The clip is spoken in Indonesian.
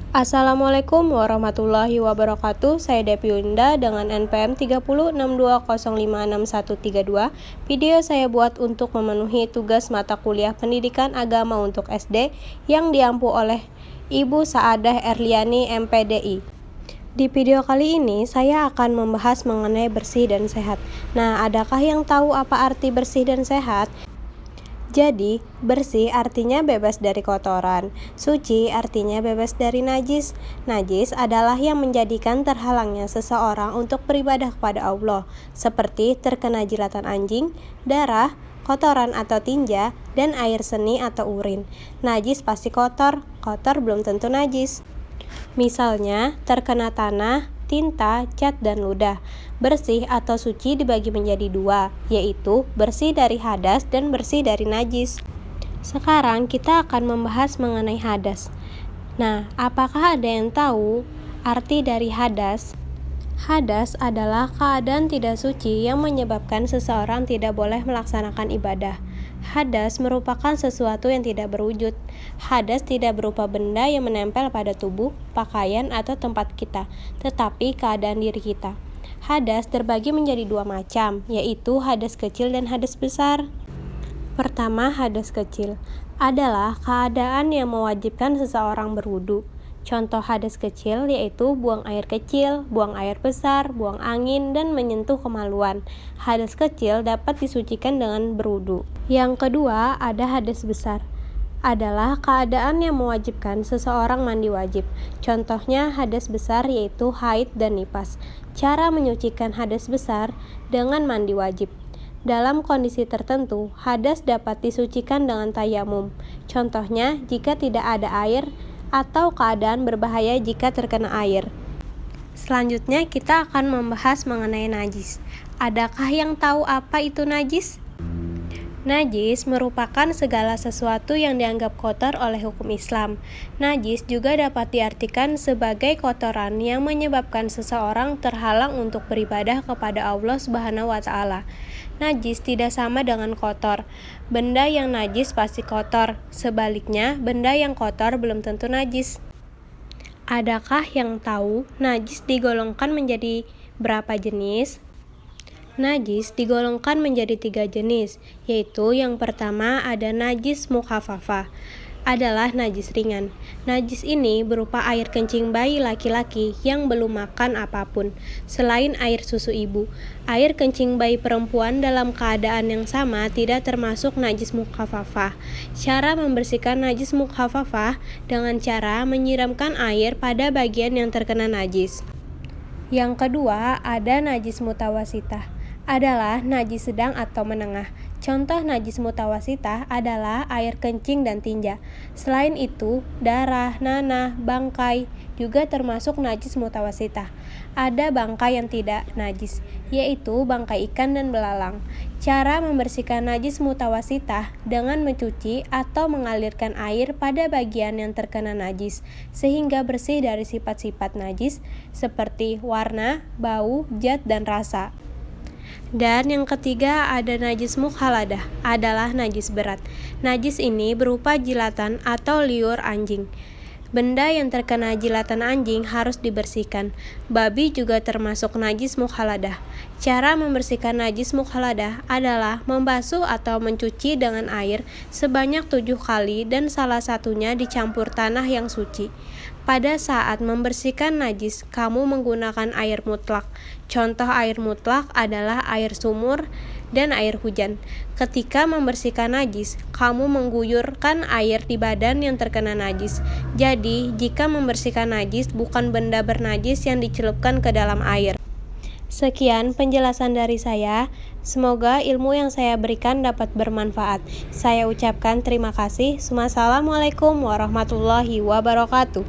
Assalamualaikum warahmatullahi wabarakatuh. Saya Depi Yunda dengan NPM 3062056132. Video saya buat untuk memenuhi tugas mata kuliah Pendidikan Agama untuk SD yang diampu oleh Ibu Saadah Erliani MPDI. Di video kali ini saya akan membahas mengenai bersih dan sehat. Nah, adakah yang tahu apa arti bersih dan sehat? Jadi, bersih artinya bebas dari kotoran, suci artinya bebas dari najis. Najis adalah yang menjadikan terhalangnya seseorang untuk beribadah kepada Allah, seperti terkena jilatan anjing, darah, kotoran atau tinja, dan air seni atau urin. Najis pasti kotor, kotor belum tentu najis. Misalnya, terkena tanah, tinta, cat, dan ludah. Bersih atau suci dibagi menjadi dua, yaitu bersih dari hadas dan bersih dari najis. Sekarang kita akan membahas mengenai hadas. Nah, apakah ada yang tahu arti dari hadas? Hadas adalah keadaan tidak suci yang menyebabkan seseorang tidak boleh melaksanakan ibadah. Hadas merupakan sesuatu yang tidak berwujud. Hadas tidak berupa benda yang menempel pada tubuh, pakaian, atau tempat kita, tetapi keadaan diri kita. Hadas terbagi menjadi dua macam, yaitu hadas kecil dan hadas besar. Pertama, hadas kecil adalah keadaan yang mewajibkan seseorang berwudu. Contoh hadas kecil yaitu buang air kecil, buang air besar, buang angin, dan menyentuh kemaluan. Hadas kecil dapat disucikan dengan berwudu. Yang kedua, ada hadas besar. Adalah keadaan yang mewajibkan seseorang mandi wajib. Contohnya hadas besar yaitu haid dan nifas. Cara menyucikan hadas besar dengan mandi wajib. Dalam kondisi tertentu, hadas dapat disucikan dengan tayamum. Contohnya, jika tidak ada air atau keadaan berbahaya jika terkena air. Selanjutnya kita akan membahas mengenai najis. Adakah yang tahu apa itu najis? Najis merupakan segala sesuatu yang dianggap kotor oleh hukum Islam. Najis juga dapat diartikan sebagai kotoran yang menyebabkan seseorang terhalang untuk beribadah kepada Allah Subhanahu wa Ta'ala. Najis tidak sama dengan kotor. Benda yang najis pasti kotor. Sebaliknya, benda yang kotor belum tentu najis. Adakah yang tahu najis digolongkan menjadi berapa jenis? Najis digolongkan menjadi 3 jenis, yaitu yang pertama ada najis mukhafafah, adalah najis ringan. Najis ini berupa air kencing bayi laki-laki yang belum makan apapun, selain air susu ibu. Air kencing bayi perempuan dalam keadaan yang sama tidak termasuk najis mukhafafah. Cara membersihkan najis mukhafafah dengan cara menyiramkan air pada bagian yang terkena najis. Yang kedua, ada najis mutawasitah, adalah najis sedang atau menengah. Contoh najis mutawasitah adalah air kencing dan tinja. Selain itu, darah, nanah, bangkai juga termasuk najis mutawasitah. Ada bangkai yang tidak najis, yaitu bangkai ikan dan belalang. Cara membersihkan najis mutawasitah dengan mencuci atau mengalirkan air pada bagian yang terkena najis, sehingga bersih dari sifat-sifat najis seperti warna, bau, zat, dan rasa. Dan yang ketiga ada najis mukhaladah, adalah najis berat. Najis ini berupa jilatan atau liur anjing. Benda yang terkena jilatan anjing harus dibersihkan. Babi juga termasuk najis mukhaladah. Cara membersihkan najis mukhaladah adalah membasuh atau mencuci dengan air sebanyak 7 kali dan salah satunya dicampur tanah yang suci. Pada saat membersihkan najis, kamu menggunakan air mutlak. Contoh air mutlak adalah air sumur dan air hujan. Ketika membersihkan najis, kamu mengguyurkan air di badan yang terkena najis. Jadi, jika membersihkan najis bukan benda bernajis yang dicelupkan ke dalam air. Sekian penjelasan dari saya. Semoga ilmu yang saya berikan dapat bermanfaat. Saya ucapkan terima kasih. Wassalamualaikum warahmatullahi wabarakatuh.